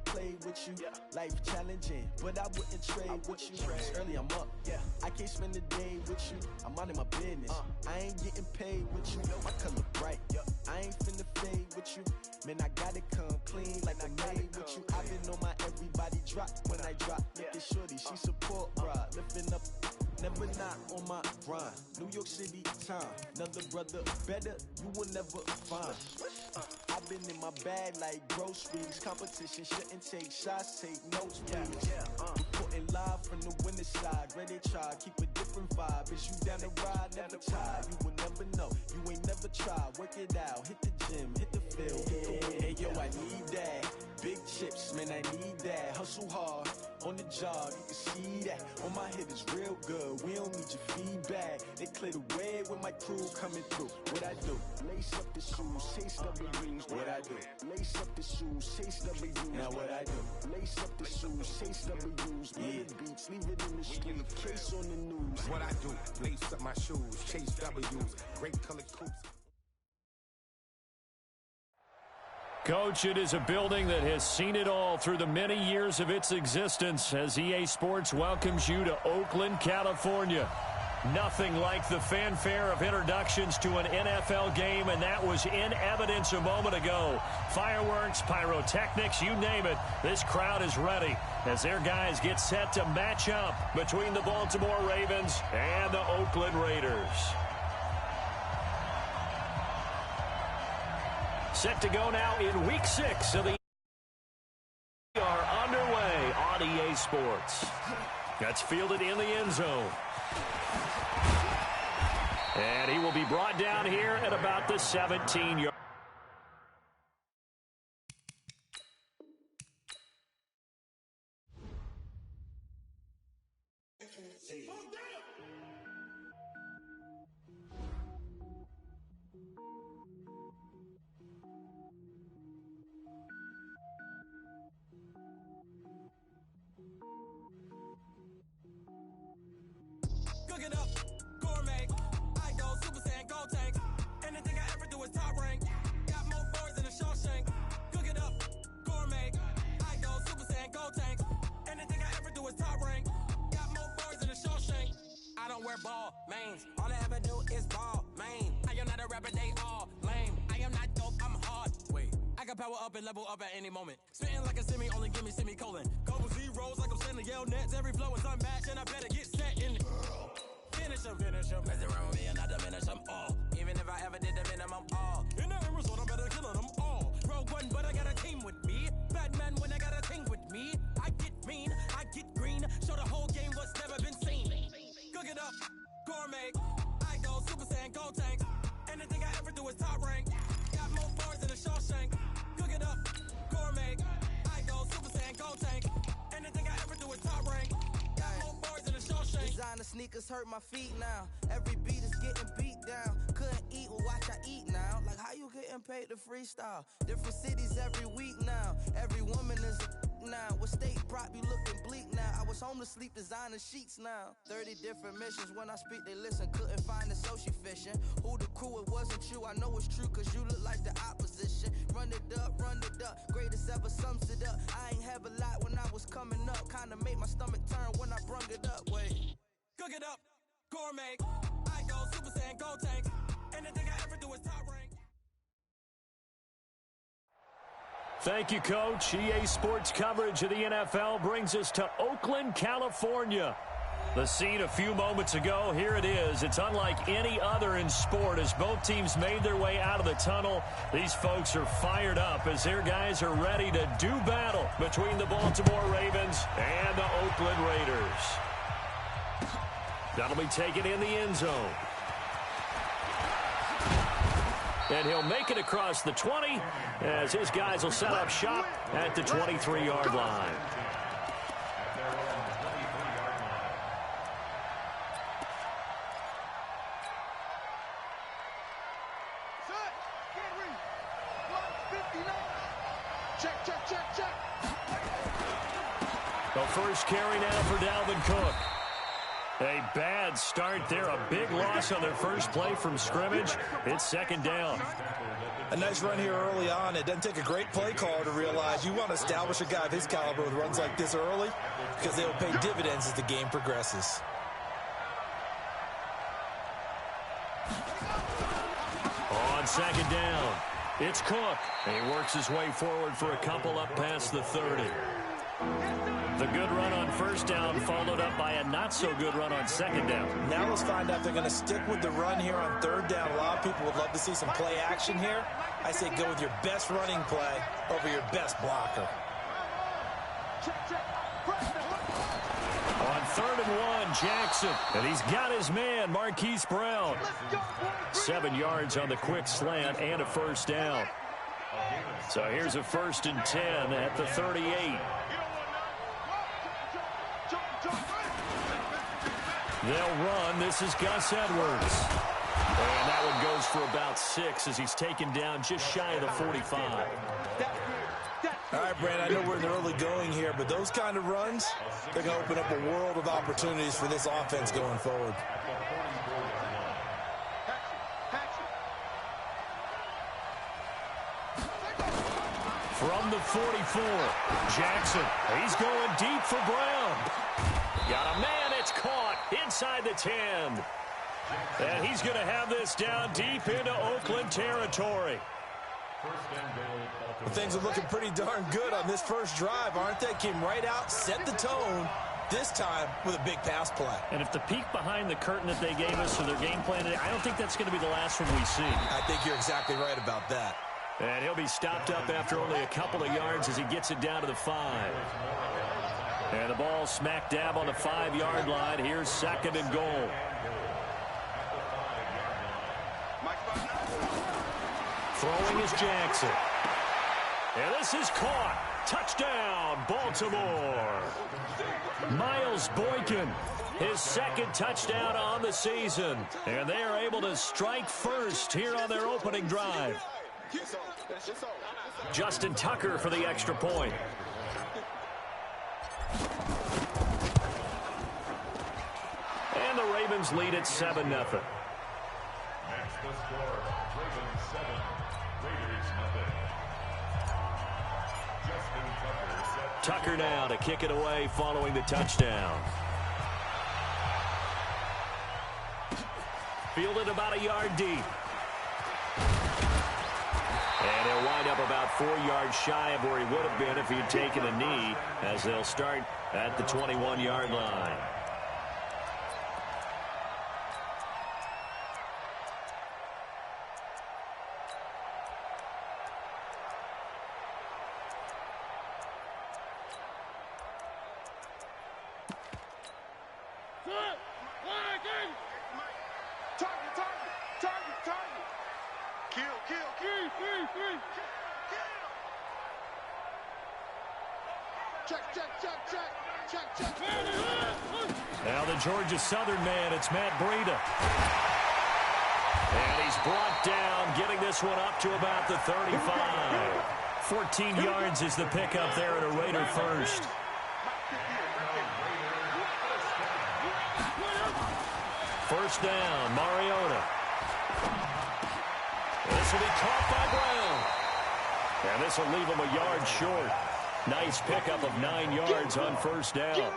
Play with you, life challenging, but I wouldn't trade with you. Early I'm up, I can't spend the day with you. I'm out of my business. I ain't getting paid with you. My color bright, I ain't finna fade with you. Man, I gotta come clean like I made with you. I've been on my everybody drop when I drop. Look at shorty, she support ride, lifting up. Never not on my grind. New York City time. Another brother better, you will never find. I've been in my bag like groceries. Competition shouldn't take shots, take notes, please. Reporting live from the winning side. Ready to try, keep a different vibe. Is you down the ride, never tired. You will never know, you ain't never tried. Work it out, hit the gym, hit the field, hit the win. Hey yo, I need that. Big chips, man, I need that. Hustle hard, on the job, you can see that. On my head is real good, we don't need your feedback. They clear the way with my crew coming through. What I do? Lace up the shoes, chase W's. What I do? Lace up the shoes, chase W's. Now what I do? Lace up the shoes, chase W's. Murder beats, leave it in the street, case on the news. What I do? Lace up my shoes, chase W's. Great colored coats. Coach, it is a building that has seen it all through the many years of its existence as EA Sports welcomes you to Oakland, California. Nothing like the fanfare of introductions to an NFL game, and that was in evidence a moment ago. Fireworks, pyrotechnics, you name it. This crowd is ready as their guys get set to match up between the Baltimore Ravens and the Oakland Raiders. Set to go now in Week 6 of the are underway on EA Sports. That's fielded in the end zone. And he will be brought down here at about the 17-yard. Cook it up, gourmet. I go Super Saiyan, go tank. Anything I ever do is top rank. Got more boys than a Shawshank. Cook it up, gourmet. I go Super Saiyan, go tank. Anything I ever do is top rank. Got more boys than a Shawshank. I don't wear ball mains. All I ever do is ball main. I am not a rapper, they all lame. I am not dope, I'm hard. Wait, I can power up and level up at any moment. Spitting like a semi, only give me semicolon. Couple zeros like I'm sending yell nets. Every flow is unmatched, and I better get set in. Finish them. Mess around with me and I diminish them all. Even if I ever did the minimum all. In the end result, I'm better killing them all. Rogue one, but I got a team with me. Batman when I got a team with me. I get mean, I get green. Show the whole game what's never been seen. Cook it up, gourmet. I go Super Saiyan, go tank. Anything I ever do is top rank. Got more bars than a Shawshank. Cook it up, gourmet. I go Super Saiyan, go tank. Anything I ever do is top rank. Designer sneakers hurt my feet now. Every beat is getting beat down. Couldn't eat, well watch I eat now. Like how you getting paid to freestyle? Different cities every week now. Every woman is a now. What state prop you looking bleak now? I was home to sleep designer sheets now. 30 different missions. When I speak they listen. Couldn't find it so she fishing. Who the crew, it wasn't you. I know it's true cause you look like the opposition. Run it up. Greatest ever sums it up. I ain't have a lot when I was coming up. Kinda made my stomach turn when I brung it up. Wait. Cook it up, gourmet. I go Super Saiyan, go tank. Anything I ever do is top rank. Thank you, Coach. EA Sports coverage of the NFL brings us to Oakland, California. The scene a few moments ago, here it is. It's unlike any other in sport as both teams made their way out of the tunnel. These folks are fired up as their guys are ready to do battle between the Baltimore Ravens and the Oakland Raiders. That'll be taken in the end zone. And he'll make it across the 20 as his guys will set up shop at the 23-yard line. The first carry now for Dalvin Cook. A bad start there. A big loss on their first play from scrimmage. It's second down. A nice run here early on. It doesn't take a great play caller to realize you want to establish a guy of his caliber with runs like this early because they will pay dividends as the game progresses. On second down, it's Cook. He works his way forward for a couple up past the 30. The good run on first down followed up by a not-so-good run on second down. Now let's find out if they're going to stick with the run here on third down. A lot of people would love to see some play action here. I say go with your best running play over your best blocker. On 3rd and 1, Jackson. And he's got his man, Marquise Brown. 7 yards on the quick slant and a first down. So here's a 1st and 10 at the 38. They'll run. This is Gus Edwards. And that one goes for about 6 as he's taken down just shy of the 45. All right, Brandon, I know we're in the early going here, but those kind of runs, they're going to open up a world of opportunities for this offense going forward. From the 44, Jackson. He's going deep for Brown. Got a man. It's caught inside the 10. And he's going to have this down deep into Oakland territory. Well, things are looking pretty darn good on this first drive, aren't they? Came right out, set the tone, this time with a big pass play. And if the peek behind the curtain that they gave us for their game plan, I don't think that's going to be the last one we see. I think you're exactly right about that. And he'll be stopped up after only a couple of yards as he gets it down to the 5. And the ball smack dab on the 5-yard line. Here's 2nd and goal. Throwing is Jackson. And this is caught. Touchdown, Baltimore. Miles Boykin, his 2nd touchdown on the season. And they are able to strike first here on their opening drive. Justin Tucker for the extra point. And the Ravens lead at 7-0. Tucker now to kick it away following the touchdown. Fielded about a yard deep. And he'll wind up about 4 yards shy of where he would have been if he had taken a knee, as they'll start at the 21-yard line. Now the Georgia Southern man, it's Matt Breida. And he's brought down, getting this one up to about the 35. 14 yards is the pickup there at a Raider first. First down, Mariota. This will be caught by Brown. And this will leave him a yard short. Nice pickup of 9 yards on first down.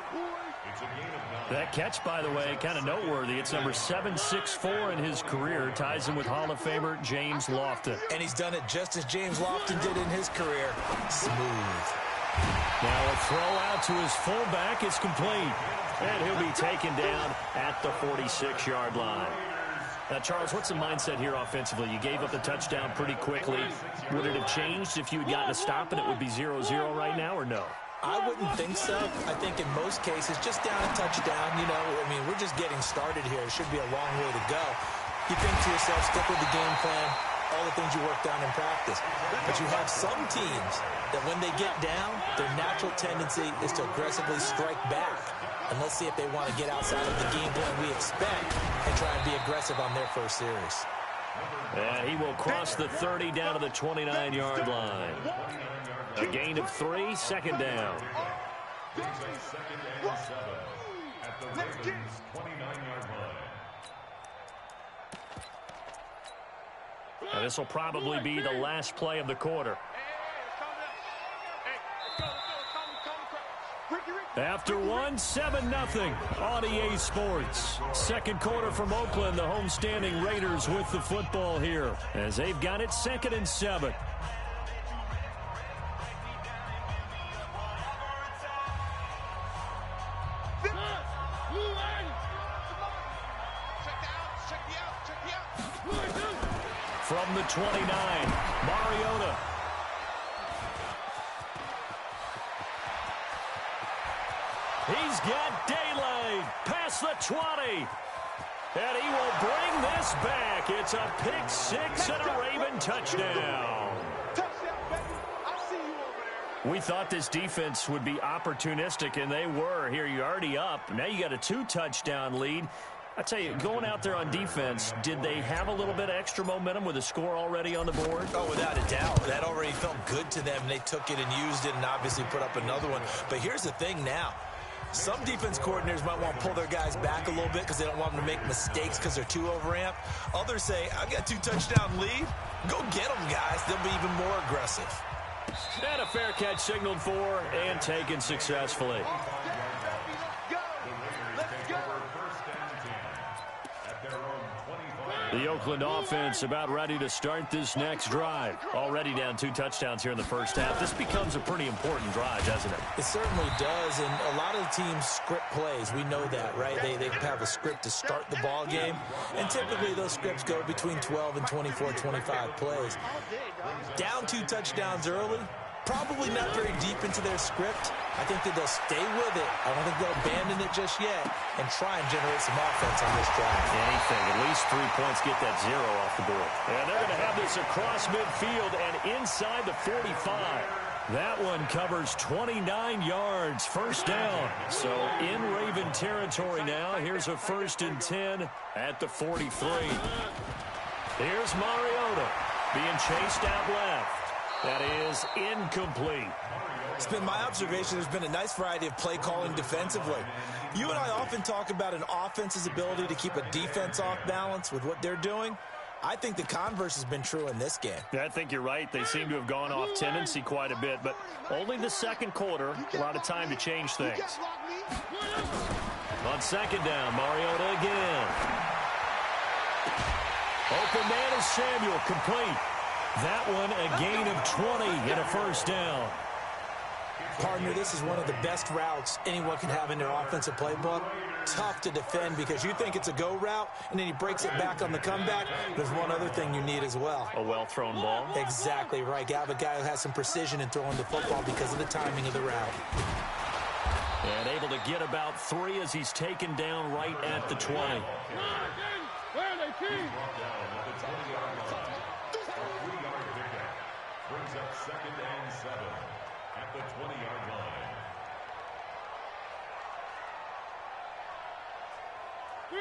That catch, by the way, kind of noteworthy. It's number 764 in his career. Ties him with Hall of Famer James Lofton. And he's done it just as James Lofton did in his career. Smooth. Now a throw out to his fullback is complete. And he'll be taken down at the 46-yard line. Now, Charles, what's the mindset here offensively? You gave up the touchdown pretty quickly. Would it have changed if you had gotten a stop and it would be 0-0 right now, or no? I wouldn't think so. I think in most cases, just down a touchdown, you know, I mean, we're just getting started here. It should be a long way to go. You think to yourself, stick with the game plan, all the things you worked on in practice. But you have some teams that when they get down, their natural tendency is to aggressively strike back. And let's see if they want to get outside of the game plan we expect and try and be aggressive on their first series. And he will cross the 30 down to the 29-yard line. A gain of 3, second down. Second and 7 at the Ravens' 29-yard line. Now this will probably be the last play of the quarter. After one, 7-0 on EA Sports. Second quarter from Oakland, the homestanding Raiders with the football here as they've got it 2nd and 7. From the 29, Mariota. He's got daylight past the 20. And he will bring this back. It's a pick six and a Raven touchdown. We thought this defense would be opportunistic, and they were. Here, you're already up. Now you got a 2-touchdown lead. I tell you, going out there on defense, did they have a little bit of extra momentum with a score already on the board? Oh, without a doubt. That already felt good to them. They took it and used it and obviously put up another one. But here's the thing now. Some defense coordinators might want to pull their guys back a little bit because they don't want them to make mistakes because they're too overamped. Others say, I've got 2-touchdown lead. Go get them, guys. They'll be even more aggressive. And a fair catch signaled for and taken successfully. The Oakland offense about ready to start this next drive. Already down 2 touchdowns here in the first half. This becomes a pretty important drive, doesn't it? It certainly does, and a lot of the teams script plays. We know that, right? They have a script to start the ball game, and typically those scripts go between 12 and 24, 25 plays. Down 2 touchdowns early, probably not very deep into their script. I think that they'll stay with it. I don't think they'll abandon it just yet and try and generate some offense on this drive. Anything, at least 3 points, get that 0 off the board. And they're going to have this across midfield and inside the 45. That one covers 29 yards, first down. So in Raven territory now. Here's a 1st and 10 at the 43. Here's Mariota being chased out left. That is incomplete. It's been my observation there's been a nice variety of play calling defensively. You and I often talk about an offense's ability to keep a defense off balance with what they're doing. I think the converse has been true in this game. Yeah, I think you're right. They seem to have gone off tendency quite a bit, but only the second quarter, a lot of time to change things. On 2nd down, Mariota again. Open man is Samuel, complete. That one a gain of 20 and a first down. Partner, this is one of the best routes anyone can have in their offensive playbook. Tough to defend because you think it's a go route, and then he breaks it back on the comeback. There's one other thing you need as well. A well-thrown ball? Exactly right. You have a guy who has some precision in throwing the football because of the timing of the route. And able to get about 3 as he's taken down right at the 20. Brings up 2nd and 7 at the 20-yard line. 3.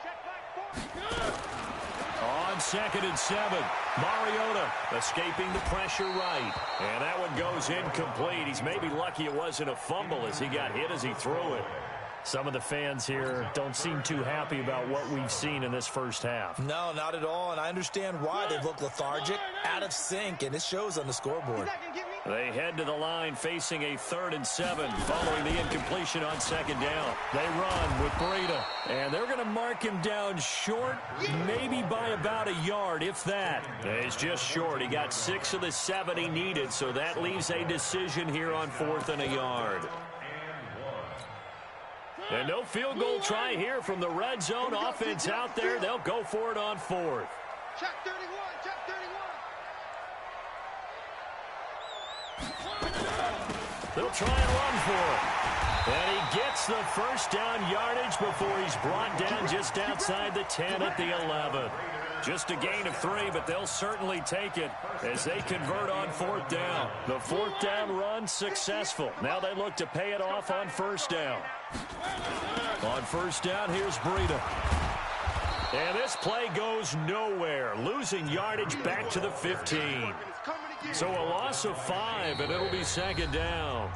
Check back 4. On 2nd and 7, Mariota escaping the pressure right. And that one goes incomplete. He's maybe lucky it wasn't a fumble as he got hit as he threw it. Some of the fans here don't seem too happy about what we've seen in this first half. No, not at all, and I understand why. They've looked lethargic, out of sync, and it shows on the scoreboard. They head to the line facing a 3rd and 7 following the incompletion on 2nd down. They run with Breida, and they're going to mark him down short, maybe by about a yard, if that. He's just short. He got 6 of the 7 he needed, so that leaves a decision here on 4th and a yard. And no field goal try here from the red zone offense out there. They'll go for it on 4th. Check 31. They'll try and run for it. And he gets the first down yardage before he's brought down just outside the 10 at the 11. Just a gain of 3, but they'll certainly take it as they convert on 4th down. The 4th down run successful. Now they look to pay it off on 1st down. On 1st down, here's Breida. And this play goes nowhere, losing yardage back to the 15. So a loss of 5, and it'll be second down.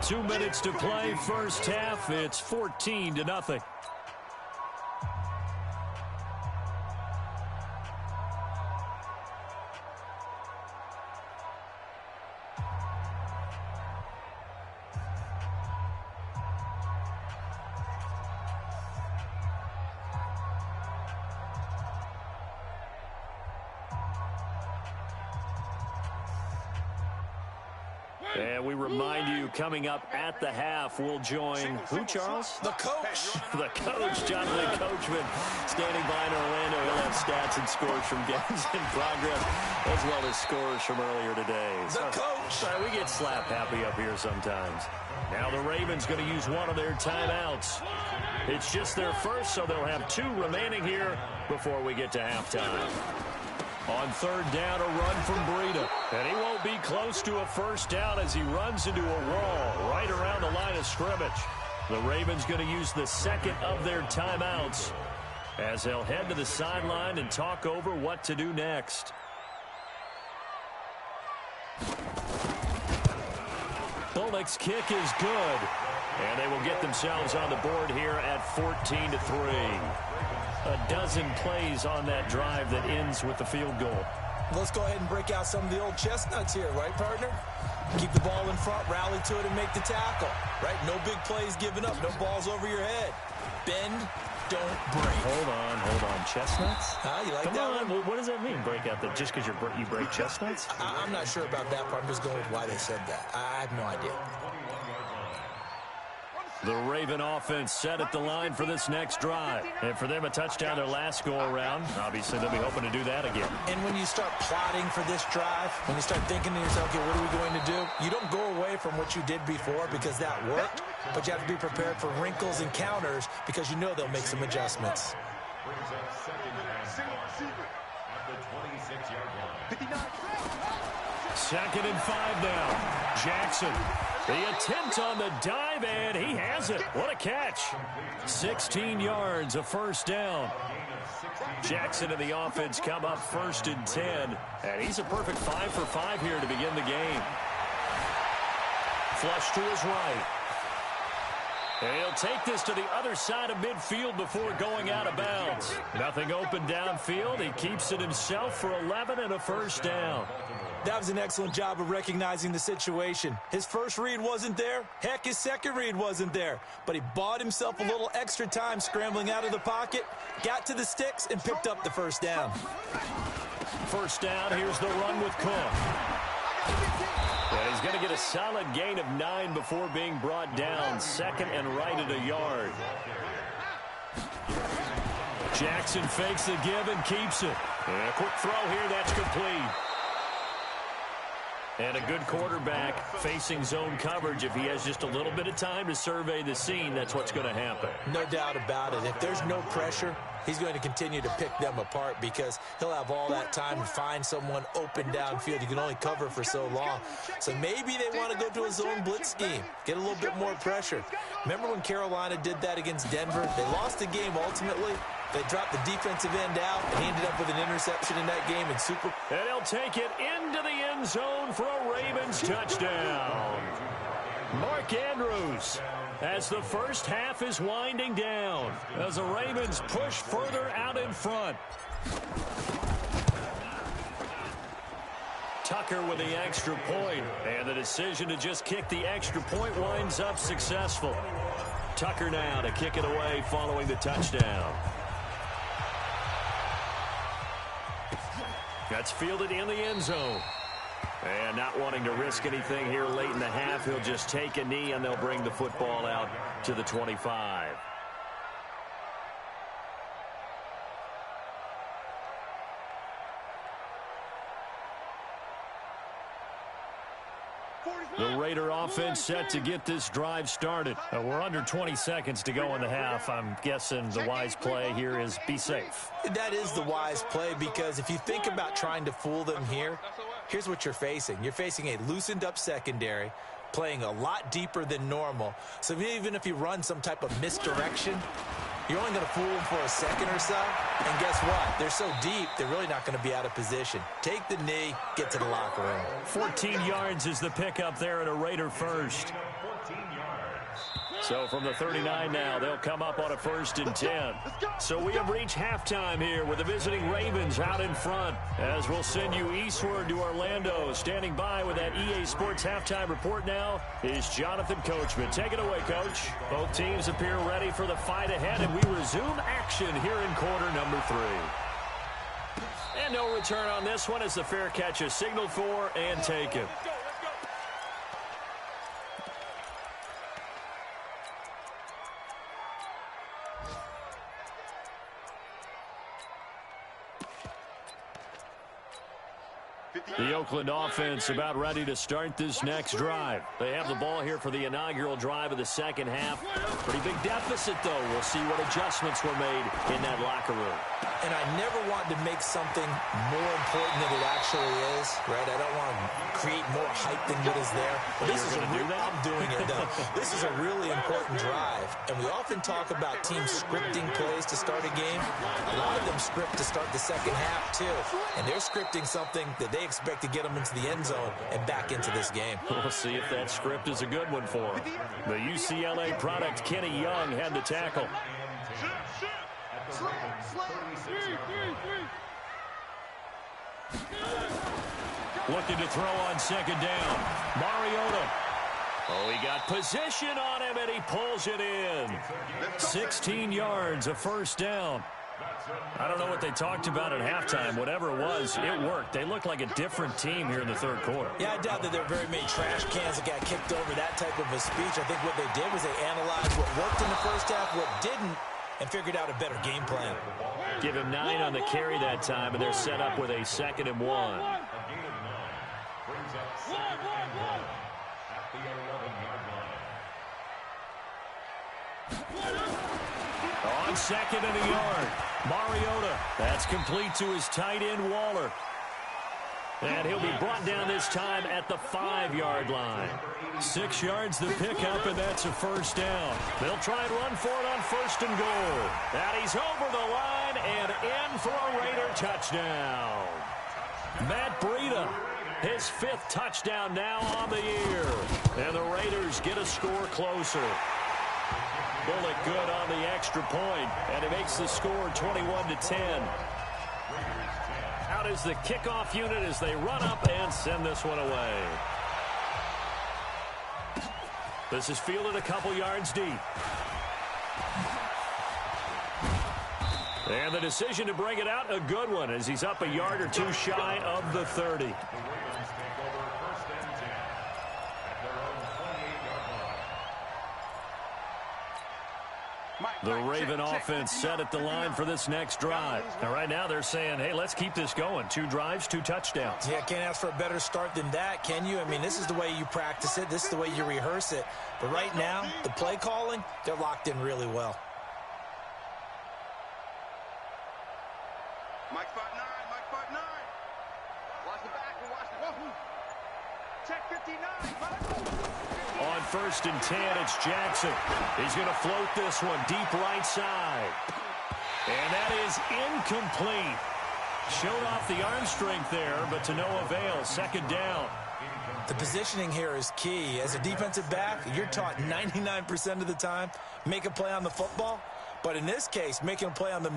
2 minutes to play, first half. It's 14-0. And we remind you, coming up at the half, we'll join who, Charles? The coach. The coach, Jonathan Coachman, standing by in Orlando. He'll have stats and scores from games in progress, as well as scores from earlier today. The coach. Sorry, we get slap happy up here sometimes. Now the Ravens going to use one of their timeouts. It's just their first, so they'll have 2 remaining here before we get to halftime. On third down, a run from Breida. And he won't be close to a first down as he runs into a wall right around the line of scrimmage. The Ravens going to use the second of their timeouts as they'll head to the sideline and talk over what to do next. Bullock's kick is good. And they will get themselves on the board here at 14-3. A dozen plays on that drive that ends with the field goal. Let's go ahead and break out some of the old chestnuts here, right, partner? Keep the ball in front, rally to it, and make the tackle, right? No big plays given up, no balls over your head. Bend, don't break. Hold on. Chestnuts? You like Come that on. one? What does that mean, break out? That just because you break chestnuts? I'm not sure about that part. I'm just going with why they said that. I have no idea. The Raven offense set at the line for this next drive. And for them, a touchdown their last go-around. Obviously, they'll be hoping to do that again. And when you start plotting for this drive, when you start thinking to yourself, okay, what are we going to do? You don't go away from what you did before because that worked, but you have to be prepared for wrinkles and counters because you know they'll make some adjustments. Second and 5 now. Jackson. The attempt on the dive, and he has it. What a catch. 16 yards, a first down. Jackson and the offense come up first and 10. And he's a perfect 5 for 5 here to begin the game. Flush to his right. And he'll take this to the other side of midfield before going out of bounds. Nothing open downfield. He keeps it himself for 11 and a first down. That was an excellent job of recognizing the situation. His first read wasn't there. Heck, his second read wasn't there. But he bought himself a little extra time scrambling out of the pocket, got to the sticks, and picked up the first down. First down, here's the run with Cook. And he's going to get a solid gain of 9 before being brought down. Second and right at a yard. Jackson fakes the give and keeps it. And a quick throw here, that's complete. And a good quarterback facing zone coverage. If he has just a little bit of time to survey the scene, that's what's going to happen. No doubt about it. If there's no pressure, he's going to continue to pick them apart because he'll have all that time to find someone open downfield. You can only cover for so long. So maybe they want to go to a zone blitz scheme, get a little bit more pressure. Remember when Carolina did that against Denver? They lost the game ultimately. They dropped the defensive end out, and he ended up with an interception in that game. And he'll take it into the end zone for a Ravens touchdown. Mark Andrews, as the first half is winding down, as the Ravens push further out in front. Tucker with the extra point, and the decision to just kick the extra point winds up successful. Tucker now to kick it away following the touchdown. That's fielded in the end zone. And not wanting to risk anything here late in the half, he'll just take a knee and they'll bring the football out to the 25. The Raider offense set to get this drive started. We're under 20 seconds to go in the half. I'm guessing the wise play here is be safe. That is the wise play because if you think about trying to fool them here, here's what you're facing. You're facing a loosened up secondary, playing a lot deeper than normal. So even if you run some type of misdirection, You're only going to fool them for a second or so, and guess what? They're so deep, they're really not going to be out of position. Take the knee, get to the locker room. 14 yards is the pickup there at a Raider first. So from the 39 now, they'll come up on a 1st and 10. So we have reached halftime here with the visiting Ravens out in front. As we'll send you eastward to Orlando. Standing by with that EA Sports halftime report now is Jonathan Coachman. Take it away, Coach. Both teams appear ready for the fight ahead, and we resume action here in quarter number 3. And no return on this one as the fair catch is signaled for and taken. The Oakland offense about ready to start this next drive. They have the ball here for the inaugural drive of the second half. Pretty big deficit, though. We'll see what adjustments were made in that locker room. And I never want to make something more important than it actually is, right? I don't want to create more hype than what is there. But this is I'm doing it, though. This is a really important drive. And we often talk about teams scripting plays to start a game. A lot of them script to start the second half, too. And they're scripting something that they expect to get them into the end zone and back into this game. We'll see if that script is a good one for them. The UCLA product, Kenny Young, had the tackle. Looking to throw on second down. Mariota. Oh, he got position on him, and he pulls it in. 16 yards, a 1st down. I don't know what they talked about at halftime. Whatever it was, it worked. They look like a different team here in the 3rd quarter. Yeah, I doubt that there are very many trash cans that got kicked over, that type of a speech. I think what they did was they analyzed what worked in the first half, what didn't, and figured out a better game plan. Give him 9 on the carry that time, and they're set up with a 2nd and 1. Brings up 2nd and 1 at the 11-yard line. On 2nd and a yard, Mariota. That's complete to his tight end, Waller. And he'll be brought down this time at the 5-yard line. 6 yards the pickup, and that's a 1st down. They'll try and run for it on 1st and goal. And he's over the line and in for a Raider touchdown. Matt Breida, his 5th touchdown now on the year. And the Raiders get a score closer. Bullet good on the extra point, and it makes the score 21-10. Out is the kickoff unit as they run up and send this one away. This is fielded a couple yards deep. And the decision to bring it out, a good one, as he's up a yard or two shy of the 30. The Ravens take over 1st and 10 at their own 28-yard line. The Raven offense set at the line for this next drive. And right now they're saying, hey, let's keep this going. 2 drives, 2 touchdowns. Yeah, can't ask for a better start than that, can you? I mean, this is the way you practice it. This is the way you rehearse it. But right now, the play calling, they're locked in really well. Mike spot 9, Mike spot 9. Watch the back, watch the whoa. Check 59. On 1st and 10, it's Jackson. He's going to float this one deep right side. And that is incomplete. Showed off the arm strength there, but to no avail. 2nd down. The positioning here is key. As a defensive back, you're taught 99% of the time, make a play on the football. But in this case, making a play on the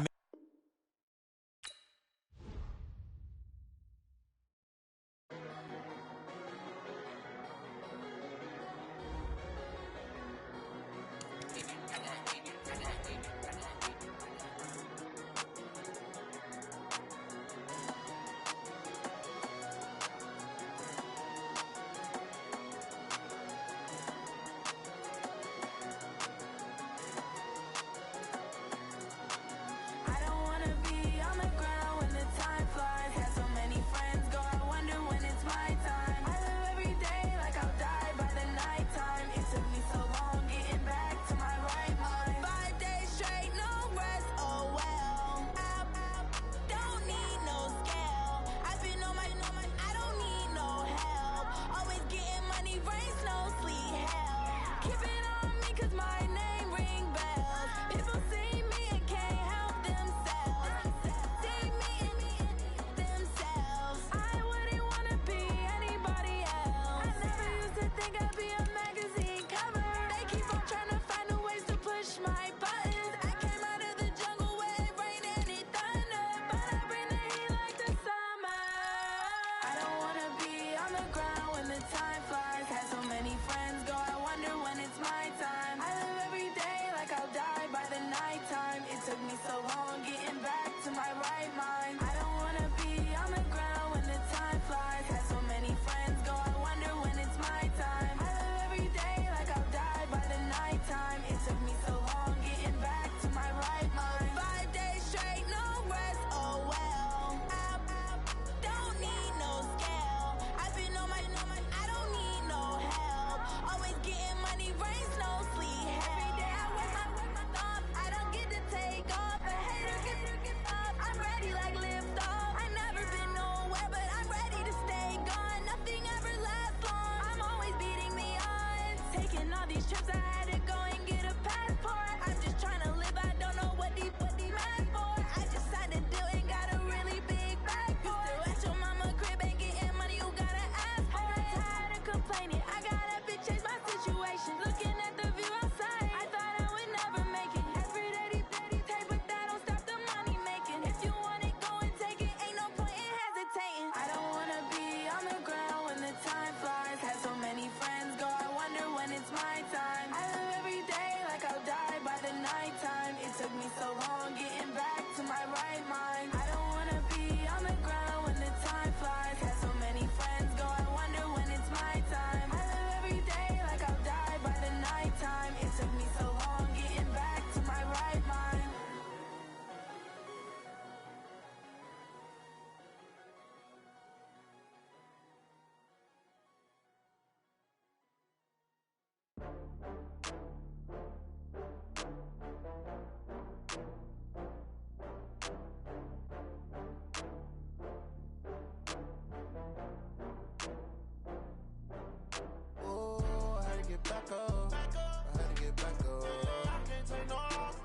Taking all these trips, I had to go and get a passport. I'm just trying to live, I don't know what these mad for. I just signed a deal and got a really big bag for it. At your mama crib ain't getting money, you gotta ask for it. I'm tired of complaining, I gotta change my situation. Looking at the view outside, I thought I would never make it. Every day they take, but that don't stop the money making. If you want it, go and take it, ain't no point in hesitating. I don't wanna be on the ground when the time flies. Had so many friends go, I wonder when it's my time. I live every day like I'll die by the nighttime. It took me so long getting back to my right mind. I don't wanna be on the ground when the time flies. Had so many friends go, I wonder when it's my time. I live every day like I'll die by the nighttime. It took me so long getting back to my right mind. Oh, I had to get back up. I had to get back up. I can't take no loss.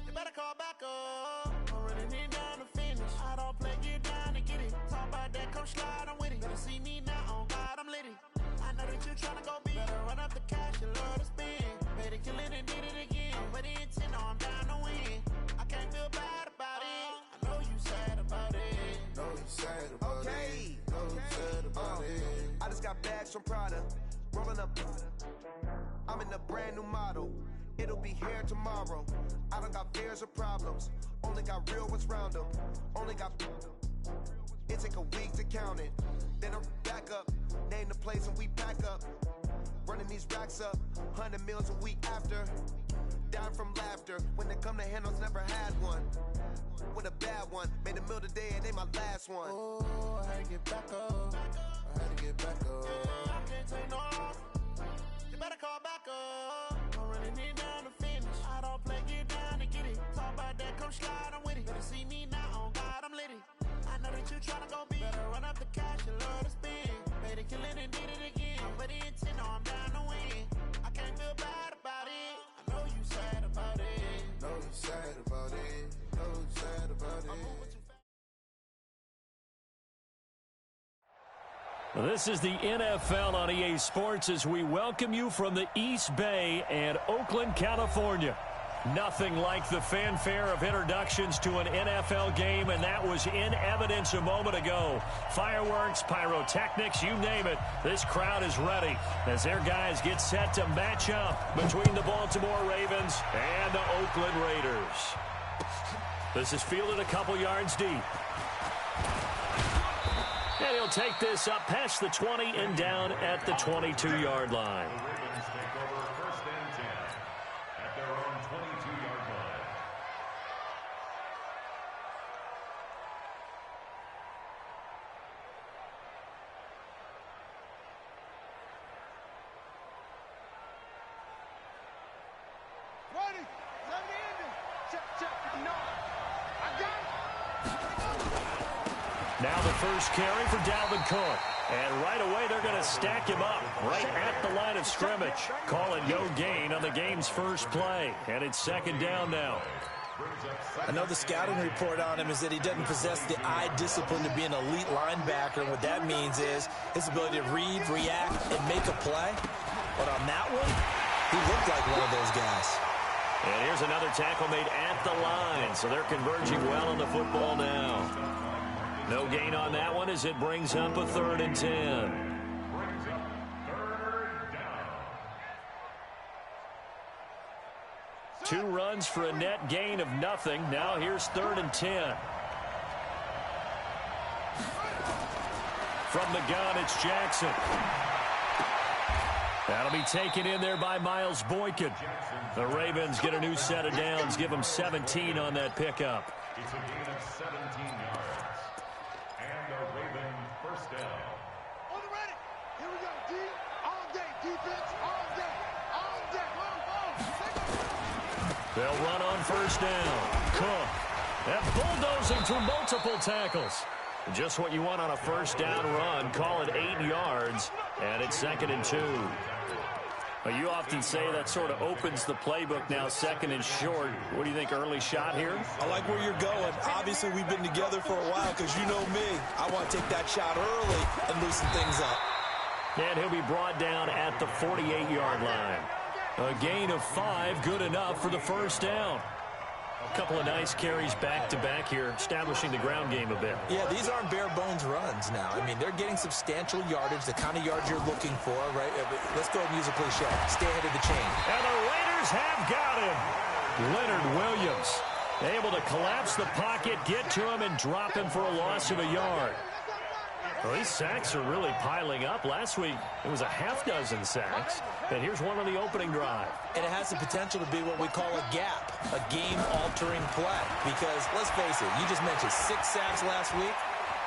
You better call back up. I'm really need down to finish. I don't play, get down to get it. Talk about that, come slide, I'm with it. Better see me now, on God, I'm litty. I know that you tryna go big. Better run up the cash, you love to spend. Better kill it and did it again. But the intent, no, I'm down to win. I can't feel bad about it. I know you sad about it. Know you sad about it. Know you sad about it. I just got bags from Prada, rolling up. I'm in a brand new model. It'll be here tomorrow. I don't got fears or problems. Only got real ones round them. Only got. It take a week to count it. Then I'm back up. Name the place and we pack up. Running these racks up. 100 meals a week after. Down from laughter. When it come to handles, never had one. With a bad one. Made a meal today and they my last one. Oh, I had to get back up. I had to get back up. I can't take no loss. You better call back up. I'm really need down to finish. I don't play, get down to get it. Talk about that, come slide, I'm with it. Better see me now, on God, I'm litty. I know that you tryna go big. Better run up the cash, you love to spend. Better kill it and did it again. But the intent, no, I'm down to win. I can't feel bad about it. I know you sad about it. Know you sad about it. Know you sad about it. This is the NFL on EA Sports as we welcome you from the East Bay and Oakland, California. Nothing like the fanfare of introductions to an NFL game, and that was in evidence a moment ago. Fireworks, pyrotechnics, you name it. This crowd is ready as their guys get set to match up between the Baltimore Ravens and the Oakland Raiders. This is fielded a couple yards deep. And he'll take this up past the 20 and down at the 22-yard line. The Ravens take over first and 10 at their own 22-yard line. Ready? Let me in it. Check. No. I got it. Now the first carry for Dalvin Cook. And right away, they're going to stack him up right at the line of scrimmage. Calling no gain on the game's first play. And it's second down now. I know the scouting report on him is that he doesn't possess the eye discipline to be an elite linebacker. And what that means is his ability to read, react, and make a play. But on that one, he looked like one of those guys. And here's another tackle made at the line. So they're converging well on the football now. No gain on that one as it brings up a 3rd and 10. 2 runs for a net gain of nothing. Now here's 3rd and 10. From the gun, it's Jackson. That'll be taken in there by Miles Boykin. The Ravens get a new set of downs, give them 17 on that pickup. It's a gain of 17 yards. And a Raven first down. On the ready. Here we go. D all day. Defense all day. All day. They'll run on first down. Cook. That bulldozing through multiple tackles. Just what you want on a first down run. Call it 8 yards. And it's 2nd and 2. Well, you often say that sort of opens the playbook now, second and short. What do you think, early shot here? I like where you're going. Obviously, we've been together for a while because you know me. I want to take that shot early and loosen things up. And he'll be brought down at the 48-yard line. A gain of 5, good enough for the first down. A couple of nice carries back-to-back here, establishing the ground game a bit. Yeah, these aren't bare-bones runs now. I mean, they're getting substantial yardage, the kind of yards you're looking for, right? Let's go and use a cliche. Stay ahead of the chain. And the Raiders have got him. Leonard Williams able to collapse the pocket, get to him, and drop him for a loss of a yard. Well, these sacks are really piling up. Last week, it was a half-dozen sacks. And here's one on the opening drive. And it has the potential to be what we call a gap, a game-altering play. Because, let's face it, you just mentioned 6 sacks last week.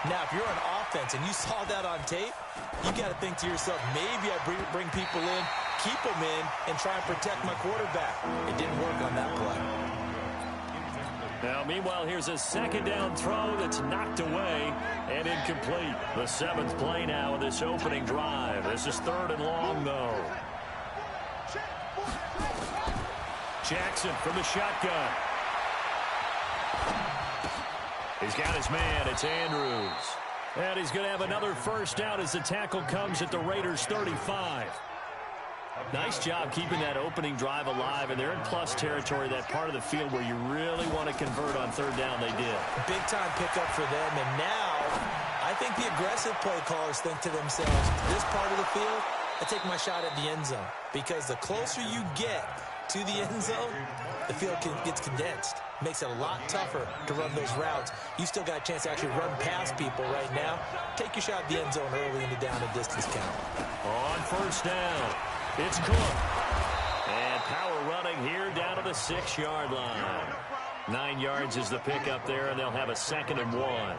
Now, if you're on offense and you saw that on tape, you got to think to yourself, maybe I bring people in, keep them in, and try and protect my quarterback. It didn't work on that play. Now, meanwhile, here's a second down throw that's knocked away and incomplete. The 7th play now of this opening drive. This is 3rd and long, though. Jackson from the shotgun. He's got his man. It's Andrews. And he's going to have another first down as the tackle comes at the Raiders' 35. Nice job keeping that opening drive alive, and they're in plus territory, that part of the field where you really want to convert on 3rd down. They did. Big-time pickup for them, and now I think the aggressive play callers think to themselves, this part of the field, I take my shot at the end zone, because the closer you get to the end zone, the field gets condensed. Makes it a lot tougher to run those routes. You still got a chance to actually run past people right now. Take your shot at the end zone early in the down and distance count. On 1st down, it's Cook. And power running here down to the 6-yard line. 9 yards is the pickup there, and they'll have a 2nd and 1.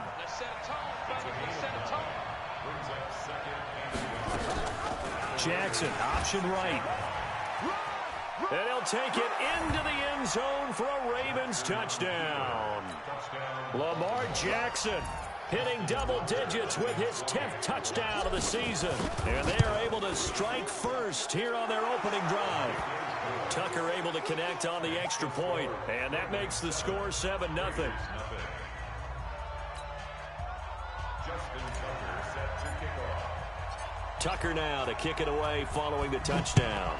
Jackson, option right. And he'll take it into the end zone for a Ravens touchdown. Lamar Jackson hitting double digits with his 10th touchdown of the season. And they are able to strike first here on their opening drive. Tucker able to connect on the extra point, and that makes the score 7-0. Tucker now to kick it away following the touchdown.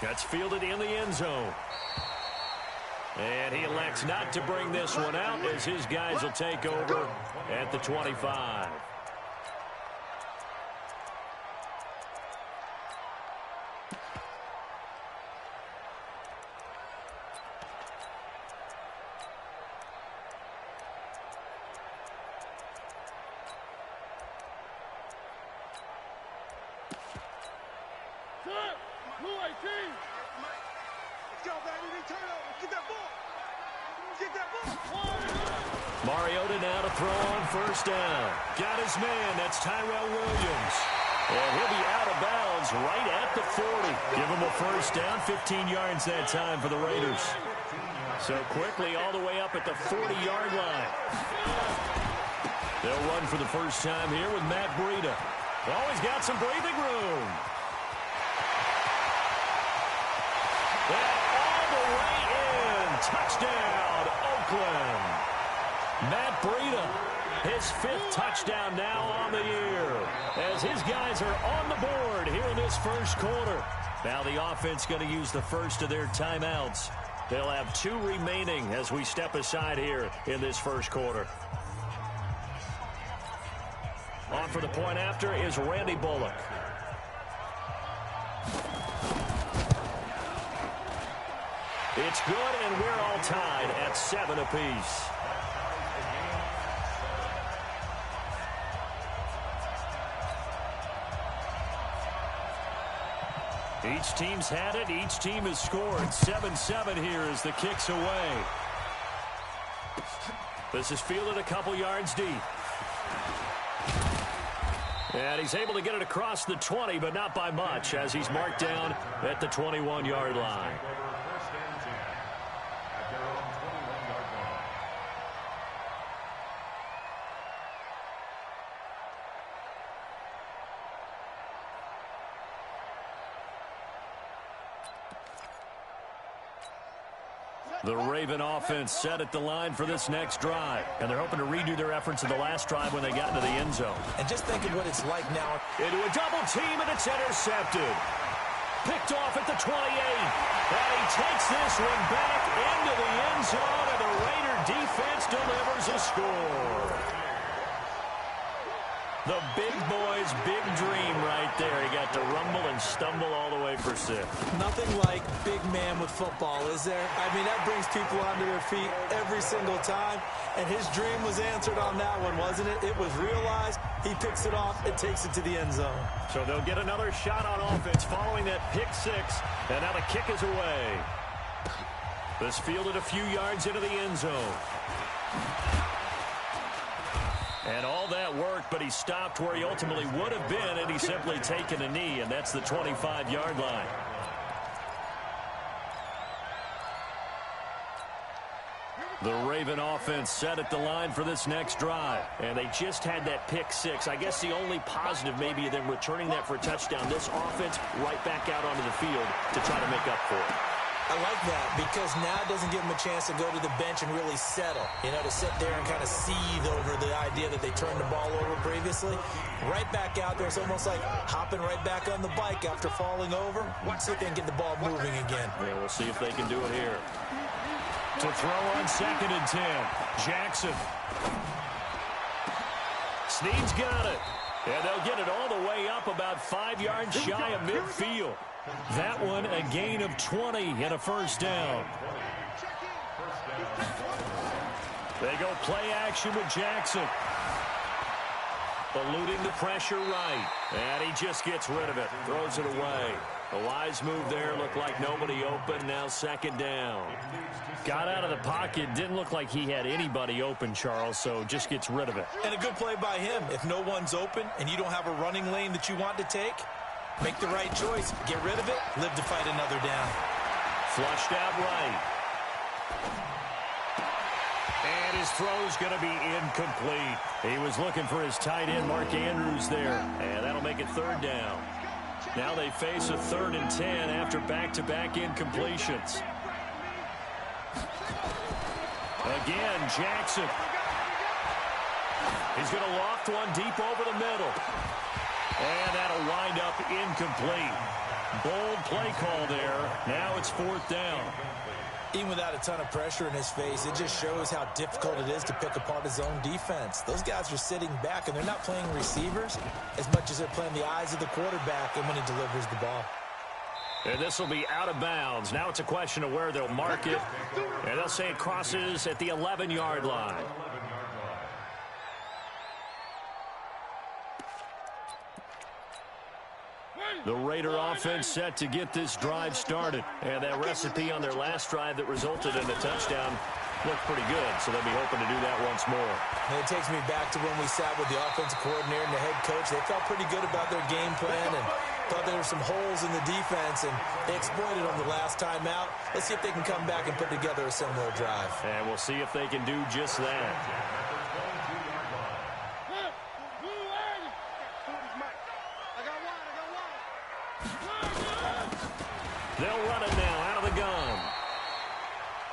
That's fielded in the end zone. And he elects not to bring this one out as his guys will take over at the 25. Mariota now to throw on 1st down. Got his man. That's Tyrell Williams. And he'll be out of bounds right at the 40. Give him a 1st down. 15 yards that time for the Raiders. So quickly all the way up at the 40-yard line. They'll run for the first time here with Matt Breida. Always got some breathing room. And all the way in. Touchdown, Oakland. Matt Breida, his 5th touchdown now on the year, as his guys are on the board here in this first quarter. Now the offense going to use the first of their timeouts. They'll have 2 remaining as we step aside here in this first quarter. On for the point after is Randy Bullock. It's good, and we're all tied at 7 apiece. Each team's had it. Each team has scored. 7-7 here as the kick's away. This is fielded a couple yards deep. And he's able to get it across the 20, but not by much, as he's marked down at the 21-yard line. The Raven offense set at the line for this next drive. And they're hoping to redo their efforts in the last drive when they got into the end zone. And just think of what it's like now. Into a double team, and it's intercepted. Picked off at the 28. And he takes this one back into the end zone, and the Raider defense delivers a score. The big boy's big dream right there. He got to rumble and stumble all the way for 6. Nothing like big man with football, is there? I mean, that brings people onto their feet every single time. And his dream was answered on that one, wasn't it? It was realized. He picks it off and takes it to the end zone. So they'll get another shot on offense following that pick 6. And now the kick is away. This fielded a few yards into the end zone. And all that worked, but he stopped where he ultimately would have been, and he's simply taken a knee, and that's the 25-yard line. The Raven offense set at the line for this next drive. And they just had that pick 6. I guess the only positive maybe of them returning that for a touchdown. This offense right back out onto the field to try to make up for it. I like that because now it doesn't give them a chance to go to the bench and really settle. You know, to sit there and kind of seethe over the idea that they turned the ball over previously. Right back out there. It's almost like hopping right back on the bike after falling over. See if they can get the ball moving again. Yeah, we'll see if they can do it here. To throw on 2nd and 10. Jackson. Snead's got it. And they'll get it all the way up about 5 yards shy of midfield. That one a gain of 20 and a first down. They go play action with Jackson. Eluding the pressure right. And he just gets rid of it. Throws it away. A wise move there. Looked like nobody open. Now 2nd down. Got out of the pocket. Didn't look like he had anybody open, Charles, so just gets rid of it. And a good play by him. If no one's open and you don't have a running lane that you want to take, make the right choice. Get rid of it. Live to fight another down. Flushed out right. And his throw's going to be incomplete. He was looking for his tight end, Mark Andrews, there. And that'll make it 3rd down. Now they face a 3rd and 10 after back-to-back incompletions. Again, Jackson. He's going to loft one deep over the middle. And that'll wind up incomplete. Bold play call there. Now it's 4th down. Even without a ton of pressure in his face, it just shows how difficult it is to pick apart his own defense. Those guys are sitting back, and they're not playing receivers as much as they're playing the eyes of the quarterback and when he delivers the ball. And this will be out of bounds. Now it's a question of where they'll mark it. And they'll say it crosses at the 11-yard line. The Raider offense set to get this drive started. And that recipe on their last drive that resulted in a touchdown looked pretty good, so they'll be hoping to do that once more. And it takes me back to when we sat with the offensive coordinator and the head coach. They felt pretty good about their game plan and thought there were some holes in the defense, and they exploited them the last time out. Let's see if they can come back and put together a similar drive. And we'll see if they can do just that. They'll run it now out of the gun.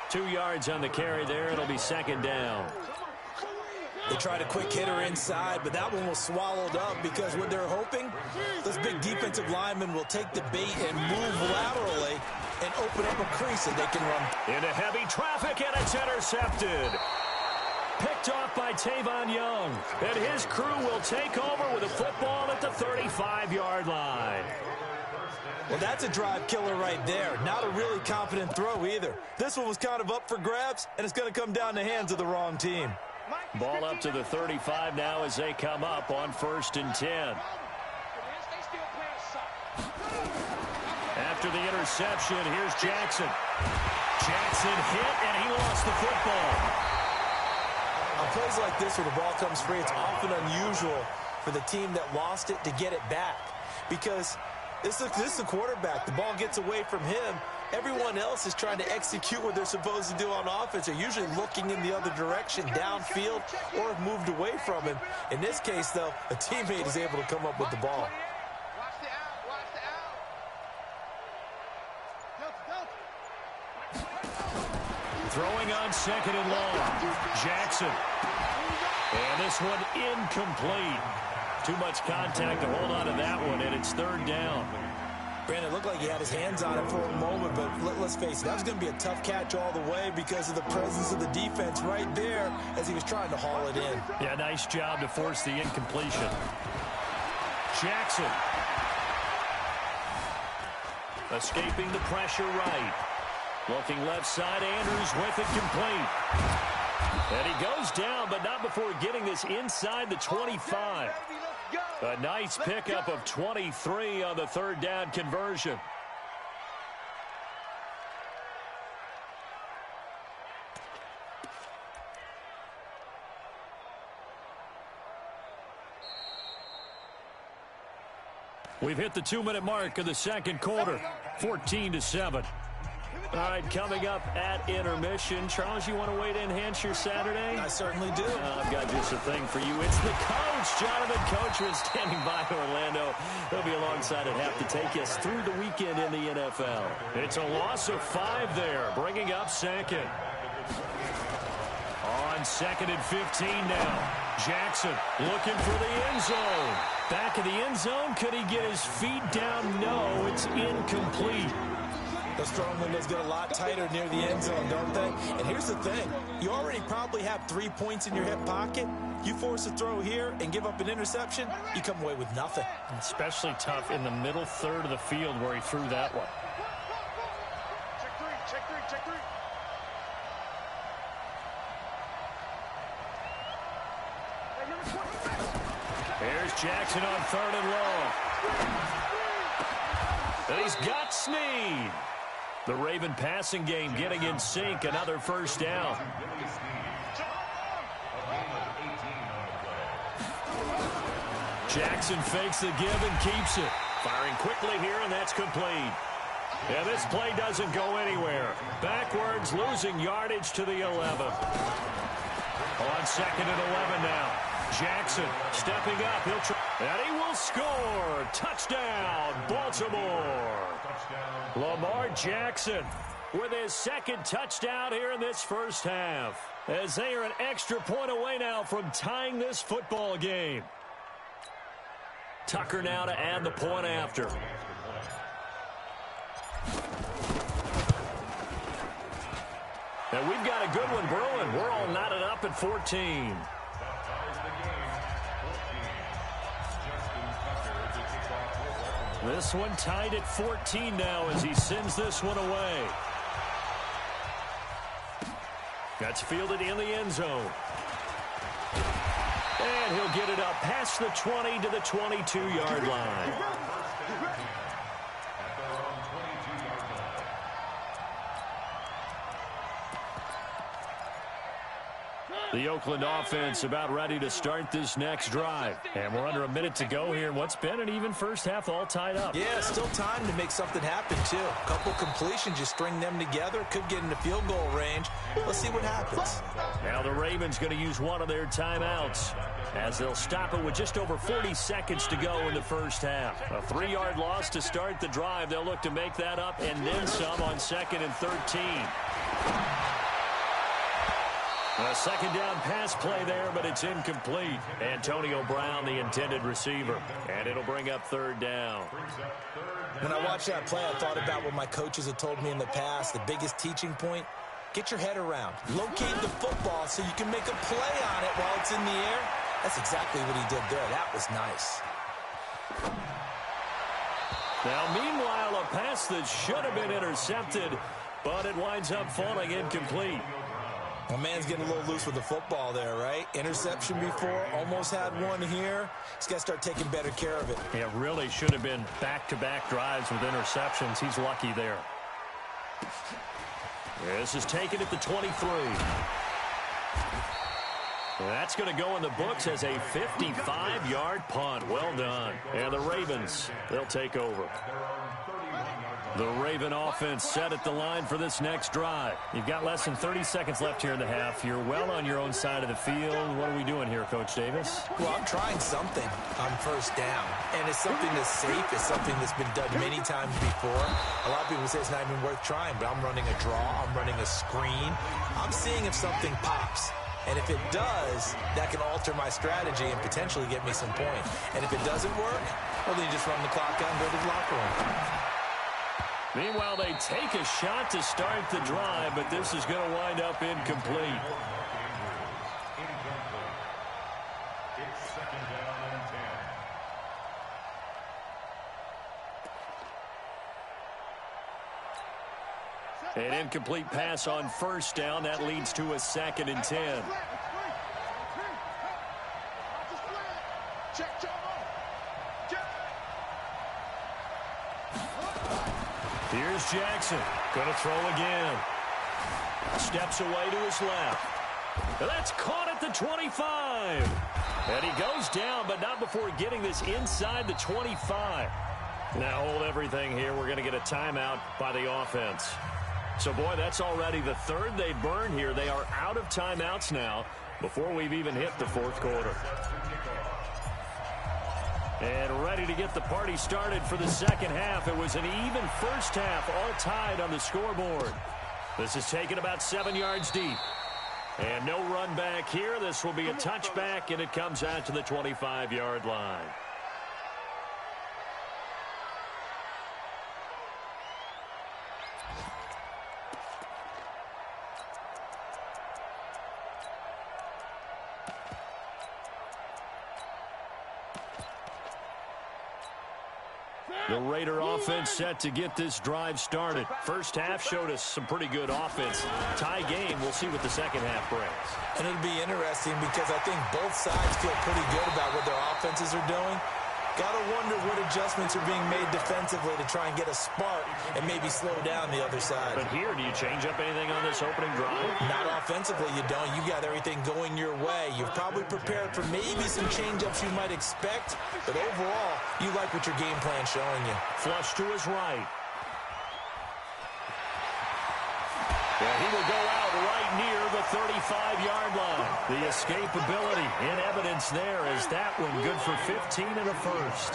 2 yards on the carry there. It'll be 2nd down. They tried a quick hitter inside, but that one was swallowed up because what they're hoping, those big defensive linemen will take the bait and move laterally and open up a crease that they can run. Into heavy traffic, and it's intercepted. Picked off by Tavon Young. And his crew will take over with a football at the 35-yard line. Well, that's a drive killer right there. Not a really confident throw either. This one was kind of up for grabs, and it's going to come down the hands of the wrong team. Ball up to the 35 now as they come up on 1st and 10. After the interception, here's Jackson. Jackson hit, and he lost the football. On plays like this where the ball comes free, it's often unusual for the team that lost it to get it back because this is the quarterback. The ball gets away from him. Everyone else is trying to execute what they're supposed to do on offense. They're usually looking in the other direction, downfield, or have moved away from him. In this case, though, a teammate is able to come up with the ball. Throwing on second and long. Jackson. And this one incomplete. Too much contact to hold on to that one, and it's third down. Brandon, it looked like he had his hands on it for a moment, but let's face it, that was going to be a tough catch all the way because of the presence of the defense right there as he was trying to haul it in. Yeah, nice job to force the incompletion. Jackson. Escaping the pressure right. Looking left side, Andrews with it complete. And he goes down, but not before getting this inside the 25. A nice pickup of 23 on the third down conversion. We've hit the 2-minute mark of the second quarter, 14-7. All right, coming up at intermission. Charles, you want to wait to enhance your Saturday? I certainly do. I've got just a thing for you. It's the coach, Jonathan Coachman, standing by Orlando. He'll be alongside at half to take us through the weekend in the NFL. It's a loss of 5 there, bringing up second. On second and 15 now. Jackson looking for the end zone. Back of the end zone. Could he get his feet down? No, it's incomplete. Those throwing windows get a lot tighter near the end zone, don't they? And here's the thing. You already probably have 3 points in your hip pocket. You force a throw here and give up an interception, you come away with nothing. Especially tough in the middle third of the field where he threw that one. Check three, check three, check three. Here's Jackson on third and long. And he's got Snead. The Raven passing game getting in sync. Another first down. Jackson fakes the give and keeps it. Firing quickly here, and that's complete. Yeah, this play doesn't go anywhere. Backwards, losing yardage to the 11. On second and 11 now. Jackson stepping up. He'll try. And he will score. Touchdown, Baltimore. Lamar Jackson with his second touchdown here in this first half. As they are an extra point away now from tying this football game. Tucker now to add the point after. And we've got a good one brewing. We're all knotted up at 14. This one tied at 14 now as he sends this one away. That's fielded in the end zone. And he'll get it up past the 20 to the 22-yard line. The Oakland offense about ready to start this next drive. And we're under a minute to go here. What's been an even first half all tied up. Yeah, still time to make something happen, too. A couple completions, you string them together. Could get into field goal range. Let's see what happens. Now the Ravens going to use one of their timeouts as they'll stop it with just over 40 seconds to go in the first half. A 3-yard loss to start the drive. They'll look to make that up and then some on second and 13. A second down pass play there, but it's incomplete. Antonio Brown, the intended receiver. And it'll bring up third down. When I watched that play, I thought about what my coaches had told me in the past. The biggest teaching point, get your head around. Locate the football so you can make a play on it while it's in the air. That's exactly what he did there. That was nice. Now, meanwhile, a pass that should have been intercepted, but it winds up falling incomplete. Well, man's getting a little loose with the football there, right? Interception before, almost had one here. He's got to start taking better care of it. Yeah, really should have been back-to-back drives with interceptions. He's lucky there. This is taken at the 23. That's going to go in the books as a 55-yard punt. Well done. And the Ravens, they'll take over. The Raven offense set at the line for this next drive. You've got less than 30 seconds left here in the half. You're well on your own side of the field. What are we doing here, Coach Davis? Well, I'm trying something on first down, and it's something that's safe. It's something that's been done many times before. A lot of people say it's not even worth trying, but I'm running a draw. I'm running a screen. I'm seeing if something pops. And if it does, that can alter my strategy and potentially get me some points. And if it doesn't work, well, then you just run the clock out and go to the locker room. Meanwhile, they take a shot to start the drive, but this is going to wind up incomplete. It's second down and 10. An incomplete pass on first down. That leads to a 2nd and 10. Here's Jackson. Going to throw again. Steps away to his left. That's caught at the 25. And he goes down, but not before getting this inside the 25. Now hold everything here. We're going to get a timeout by the offense. So, boy, that's already the third they burn here. They are out of timeouts now before we've even hit the fourth quarter. And ready to get the party started for the second half. It was an even first half, all tied on the scoreboard. This is taken about 7 yards deep. And no run back here. This will be a touchback, and it comes out to the 25-yard line. The Raider offense set to get this drive started. First half showed us some pretty good offense. Tie game. We'll see what the second half brings. And it'll be interesting because I think both sides feel pretty good about what their offenses are doing. Got to wonder what adjustments are being made defensively to try and get a spark and maybe slow down the other side. But here, do you change up anything on this opening drive? Not offensively, you don't. You got everything going your way. You've probably prepared for maybe some change-ups you might expect, but overall, you like what your game plan's showing you. Flush to his right. Yeah, he will go out right near the 35-yard line. The escapability in evidence there as that one good for 15 and a first.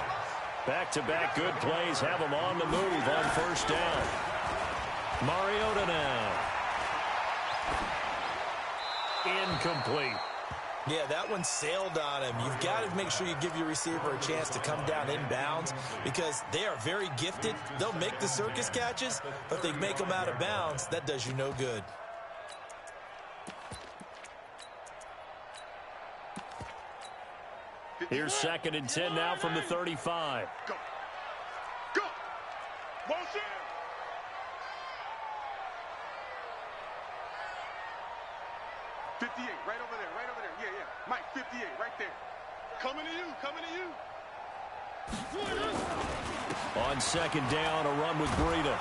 Back-to-back good plays have him on the move on first down. Mariota now. Incomplete. Yeah, that one sailed on him. You've got to make sure you give your receiver a chance to come down inbounds because they are very gifted. They'll make the circus catches, but if they make them out of bounds, that does you no good. Here's 2nd and 10 now from the 35. Go. Go. Motion. Right over there, right over there. Yeah, yeah. Mike, 58, right there. Coming to you, coming to you. On 2nd down, a run with Breida.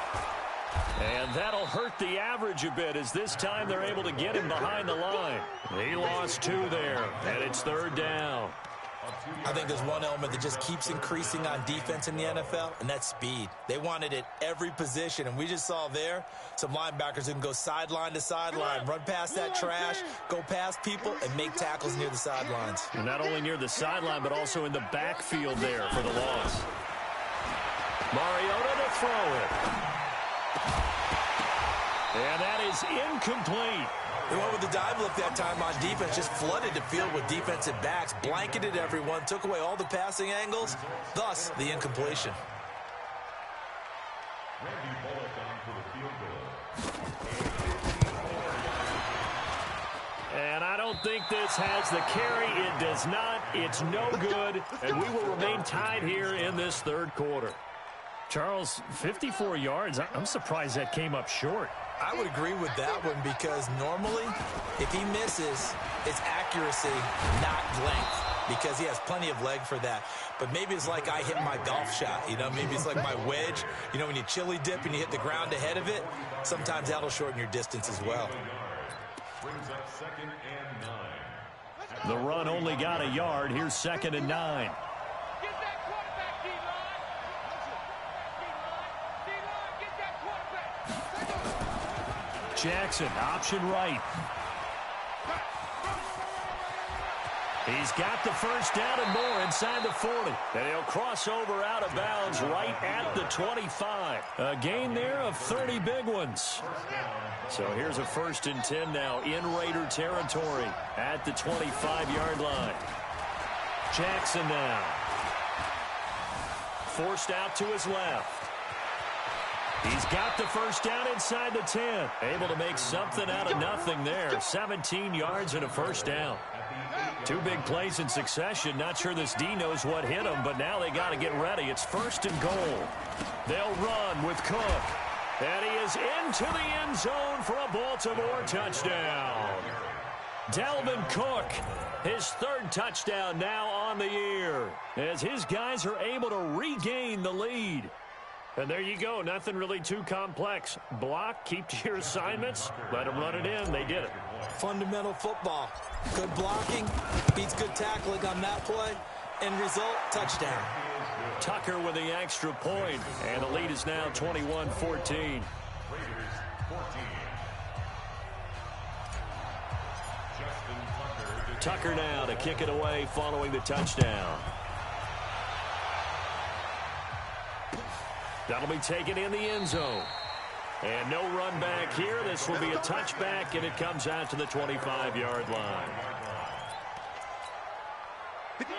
And that'll hurt the average a bit as this time they're able to get him behind the line. He lost 2 there, and it's 3rd down. I think there's one element that just keeps increasing on defense in the NFL, and that's speed. They want it at every position, and we just saw there some linebackers who can go sideline to sideline, run past that trash, go past people, and make tackles near the sidelines. And not only near the sideline, but also in the backfield there for the loss. Mariota to throw it. And that is incomplete. They went with the dive look that time on defense, just flooded the field with defensive backs, blanketed everyone, took away all the passing angles, thus the incompletion. And I don't think this has the carry. It does not. It's no good. And we will remain tied here in this 3rd quarter. Charles, 54 yards. I'm surprised that came up short. I would agree with that one because normally, if he misses, it's accuracy, not length, because he has plenty of leg for that. But maybe it's like I hit my golf shot, you know? Maybe it's like my wedge. You know, when you chili dip and you hit the ground ahead of it, sometimes that'll shorten your distance as well. Brings up 2nd and 9. The run only got a yard. Here's 2nd and 9. Get that quarterback, D-line. D-line, get Jackson, option right. He's got the first down and more inside the 40. And he'll cross over out of bounds right at the 25. A gain there of 30 big ones. So here's a 1st and 10 now in Raider territory at the 25-yard line. Jackson now. Forced out to his left. He's got the first down inside the 10. Able to make something out of nothing there. 17 yards and a first down. 2 big plays in succession. Not sure this D knows what hit him, but now they got to get ready. It's 1st and goal. They'll run with Cook. And he is into the end zone for a Baltimore touchdown. Dalvin Cook, his 3rd touchdown now on the year, as his guys are able to regain the lead. And there you go. Nothing really too complex. Block, keep to your assignments, let them run it in. They did it. Fundamental football. Good blocking, beats good tackling on that play. End result, touchdown. Tucker with the extra point, and the lead is now 21-14. Tucker now to kick it away following the touchdown. That'll be taken in the end zone. And no run back here. This will be a touchback, and it comes out to the 25-yard line.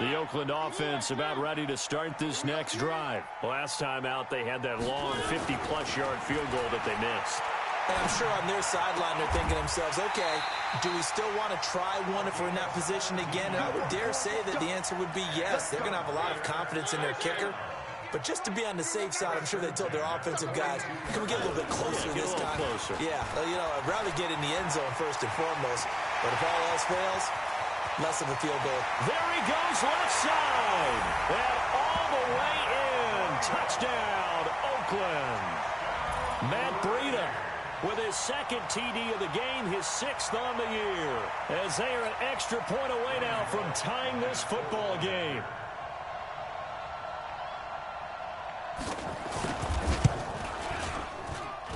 The Oakland offense about ready to start this next drive. Last time out, they had that long 50-plus yard field goal that they missed. And I'm sure on their sideline they're thinking to themselves, okay, do we still want to try one if we're in that position again? And I would dare say that the answer would be yes. They're going to have a lot of confidence in their kicker. But just to be on the safe side, I'm sure they told their offensive guys, can we get a little bit closer this time? Closer. Yeah, you know, I'd rather get in the end zone first and foremost. But if all else fails, less of a field goal. There he goes left side. And all the way in. Touchdown, Oakland. Matt Breida with his 2nd TD of the game, his 6th on the year. As they are an extra point away now from tying this football game.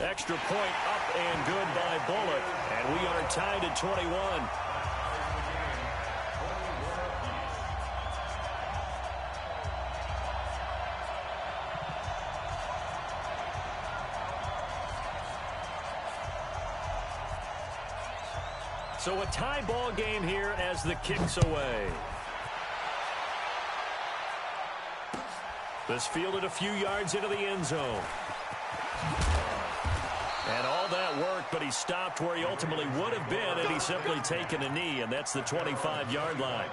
Extra point up and good by Bullock. And we are tied at 21. So a tie ball game here as the kick's away. This fielded a few yards into the end zone. And all that worked, but he stopped where he ultimately would have been had he simply taken a knee, and that's the 25-yard line.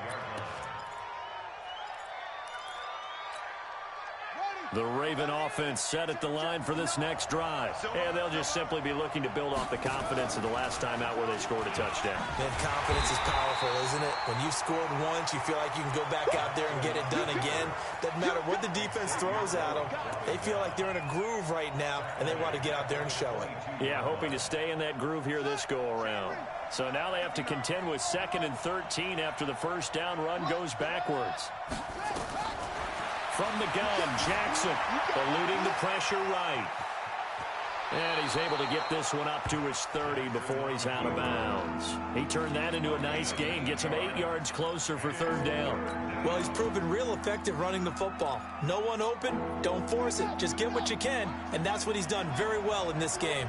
The Raven offense set at the line for this next drive. And they'll just simply be looking to build off the confidence of the last time out where they scored a touchdown. Man, confidence is powerful, isn't it? When you've scored once, you feel like you can go back out there and get it done again. Doesn't matter what the defense throws at them. They feel like they're in a groove right now, and they want to get out there and show it. Yeah, hoping to stay in that groove here this go-around. So now they have to contend with 2nd and 13 after the first down run goes backwards. From the gun, Jackson eluding the pressure right. And he's able to get this one up to his 30 before he's out of bounds. He turned that into a nice gain, gets him 8 yards closer for 3rd down. Well, he's proven real effective running the football. No one open, don't force it. Just get what you can, and that's what he's done very well in this game.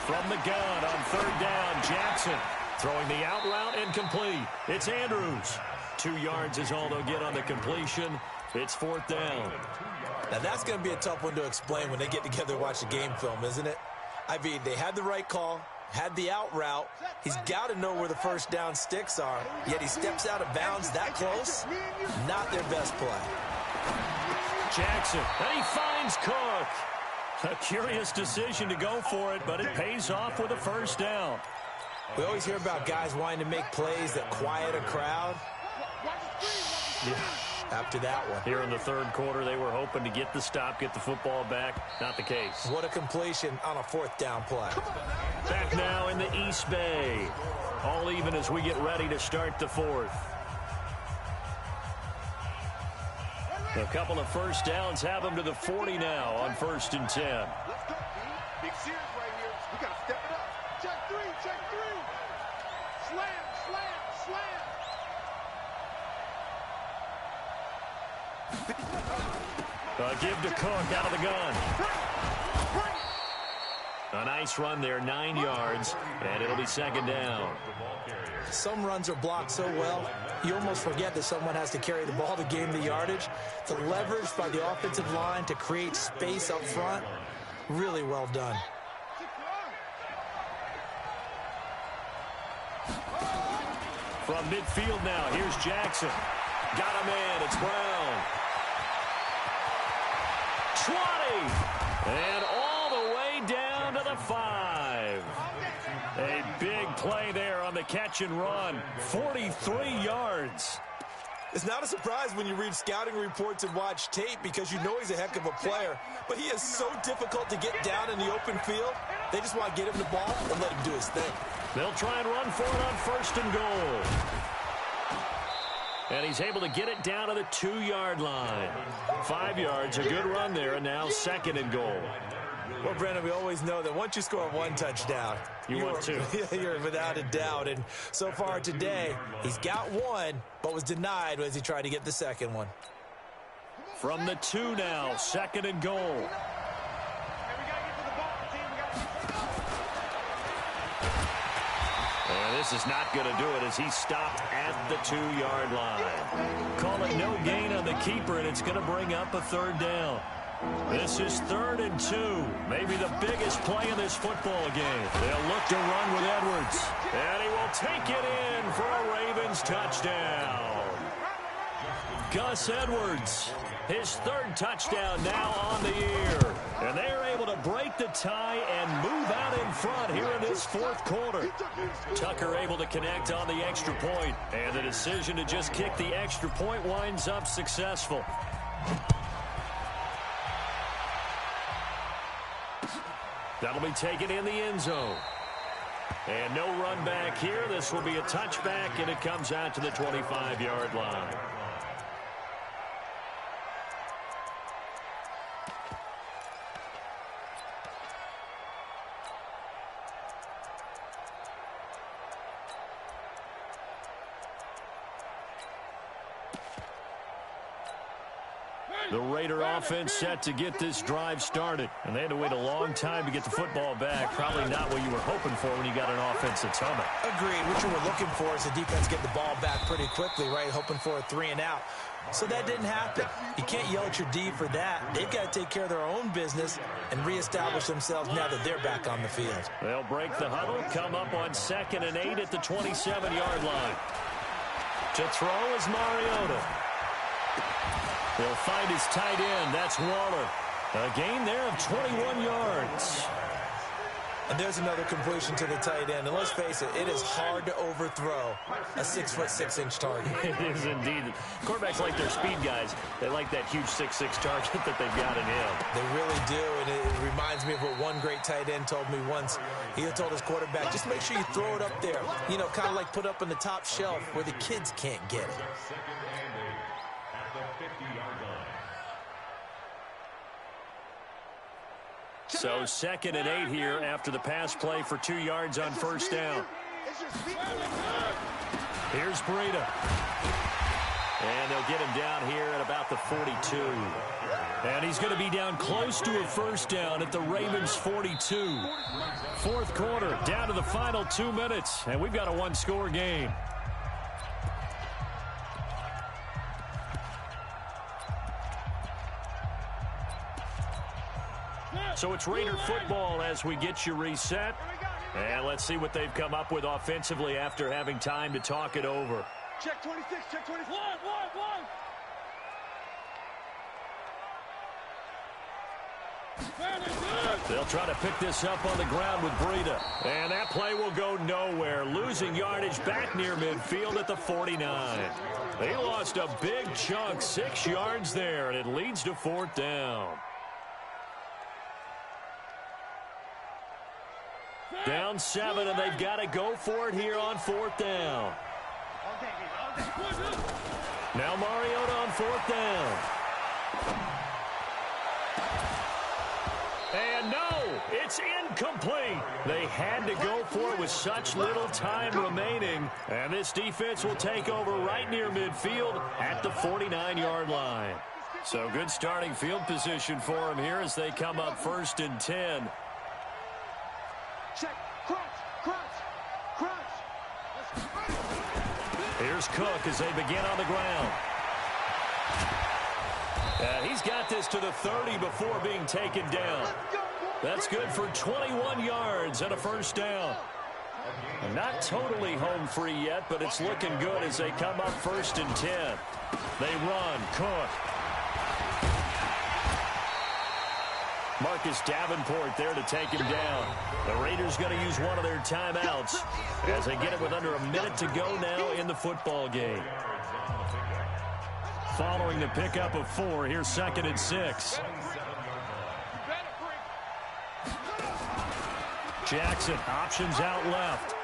From the gun on 3rd down, Jackson throwing the out route incomplete. It's Andrews. 2 yards is all they'll get on the completion. It's 4th down. Now that's going to be a tough one to explain when they get together and watch the game film, isn't it? I mean, they had the right call, had the out route. He's got to know where the first down sticks are, yet he steps out of bounds that close. Not their best play. Jackson, and he finds Cook. A curious decision to go for it, but it pays off with a first down. We always hear about guys wanting to make plays that quiet a crowd. after that one. Here in the third quarter, they were hoping to get the stop, get the football back. Not the case. What a completion on a fourth down play. Back now in the East Bay. All even as we get ready to start the fourth. A couple of first downs have them to the 40 now on 1st and 10. Let's go, B. Big series right here. We got to step it up. Check three, check three. Slam, slam, slam. Give to Cook out of the gun. A nice run there, 9 yards, and it'll be second down. Some runs are blocked so well, you almost forget that someone has to carry the ball to gain the yardage. The leverage by the offensive line to create space up front, really well done. From midfield now, here's Jackson. Got him in, it's Brown. 20, and all the way down to the 5. A big play there on the catch and run. 43 yards. It's not a surprise when you read scouting reports and watch tape because you know he's a heck of a player. But he is so difficult to get down in the open field. They just want to get him the ball and let him do his thing. They'll try and run for it on 1st and goal. And he's able to get it down to the 2-yard line. 5 yards, a good run there, and now 2nd and goal. Well, Brandon, we always know that once you score one touchdown, you're 2. You're without a doubt. And so far today, he's got one, but was denied as he tried to get the second one. From the 2 now, 2nd and goal. And this is not going to do it as he stopped at the 2-yard line. Call it no gain on the keeper, and it's going to bring up a 3rd down. This is 3rd and 2. Maybe the biggest play in this football game. They'll look to run with Edwards. And he will take it in for a Ravens touchdown. Gus Edwards, his 3rd touchdown now on the year. And they're able to break the tie and move out in front here in this 4th quarter. Tucker able to connect on the extra point. And the decision to just kick the extra point winds up successful. That'll be taken in the end zone. And no run back here. This will be a touchback, and it comes out to the 25-yard line. The Raider offense set to get this drive started. And they had to wait a long time to get the football back. Probably not what you were hoping for when you got an offense that's humming. Agreed. What you were looking for is the defense get the ball back pretty quickly, right? Hoping for a 3 and out. So that didn't happen. You can't yell at your D for that. They've got to take care of their own business and reestablish themselves now that they're back on the field. They'll break the huddle, come up on 2nd and 8 at the 27-yard line. To throw is Mariota. He'll find his tight end. That's Waller. A gain there of 21 yards. And there's another completion to the tight end. And let's face it, it is hard to overthrow a 6'6" target. It is indeed. Quarterbacks like their speed guys. They like that huge 6'6" target that they've got in him. They really do. And it reminds me of what one great tight end told me once. He told his quarterback, just make sure you throw it up there. You know, kind of like put up on the top shelf where the kids can't get it. So 2nd and 8 here after the pass play for 2 yards on 1st down. Here's Breida. And they'll get him down here at about the 42. And he's going to be down close to a 1st down at the Ravens 42. 4th quarter, down to the final 2 minutes. And we've got a 1-score game. So it's Raider football as we get you reset. And let's see what they've come up with offensively after having time to talk it over. Check 26, check 26. One. They'll try to pick this up on the ground with Breida. And that play will go nowhere. Losing yardage back near midfield at the 49. They lost a big chunk, 6 yards there, and it leads to 4th down. Down 7, and they've got to go for it here on 4th down. Now Mariota on 4th down. And no, it's incomplete. They had to go for it with such little time remaining. And this defense will take over right near midfield at the 49-yard line. So good starting field position for them here as they come up 1st and 10. Check. Crunch. Here's Cook as they begin on the ground. He's got this to the 30 before being taken down. That's good for 21 yards and a 1st down. Not totally home free yet, but it's looking good as they come up 1st and 10. They run. Cook. Marcus Davenport there to take him down. The Raiders going to use one of their timeouts as they get it with under a minute to go now in the football game. Following the pickup of 4, here's 2nd and 6. Jackson, options out left.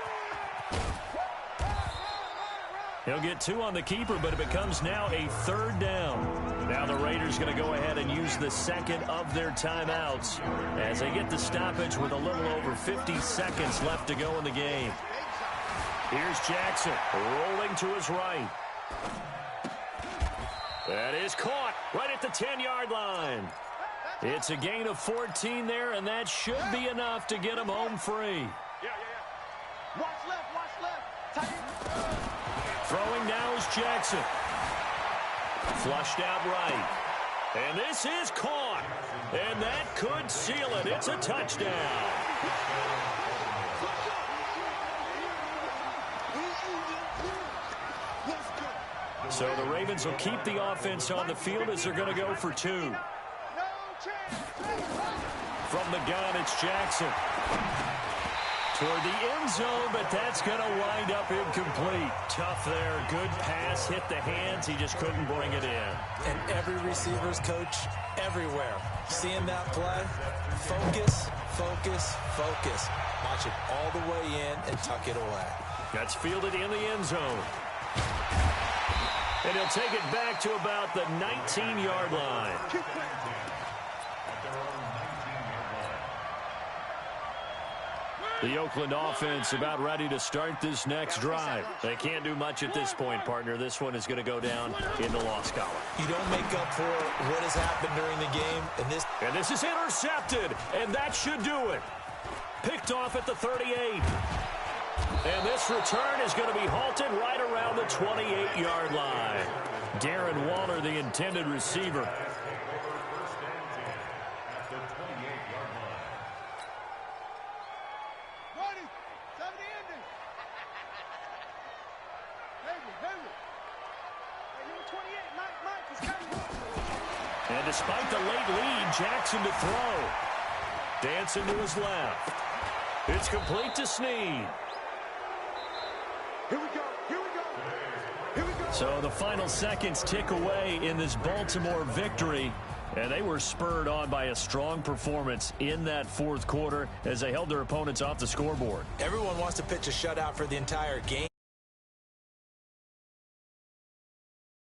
He'll get 2 on the keeper, but it becomes now a 3rd down. Now the Raiders going to go ahead and use the 2nd of their timeouts as they get the stoppage with a little over 50 seconds left to go in the game. Here's Jackson rolling to his right. That is caught right at the 10-yard line. It's a gain of 14 there, and that should be enough to get him home free. Yeah. Watch left. Tight. Throwing now is Jackson. Flushed out right. And this is caught. And that could seal it. It's a touchdown. So the Ravens will keep the offense on the field as they're going to go for 2. From the gun, it's Jackson. Toward the end zone, but that's going to wind up incomplete. Tough there. Good pass. Hit the hands. He just couldn't bring it in. And every receiver's coach everywhere. Seeing that play, focus. Watch it all the way in and tuck it away. That's fielded in the end zone. And he'll take it back to about the 19-yard line. The Oakland offense about ready to start this next drive. They can't do much at this point, partner. This one is going to go down in the loss column. You don't make up for what has happened during the game. And this is intercepted, and that should do it. Picked off at the 38. And this return is going to be halted right around the 28-yard line. Darren Waller, the intended receiver. And despite the late lead, Jackson to throw. Dancing to his left. It's complete to Snead. Here we go. So the final seconds tick away in this Baltimore victory. And they were spurred on by a strong performance in that 4th quarter as they held their opponents off the scoreboard. Everyone wants to pitch a shutout for the entire game.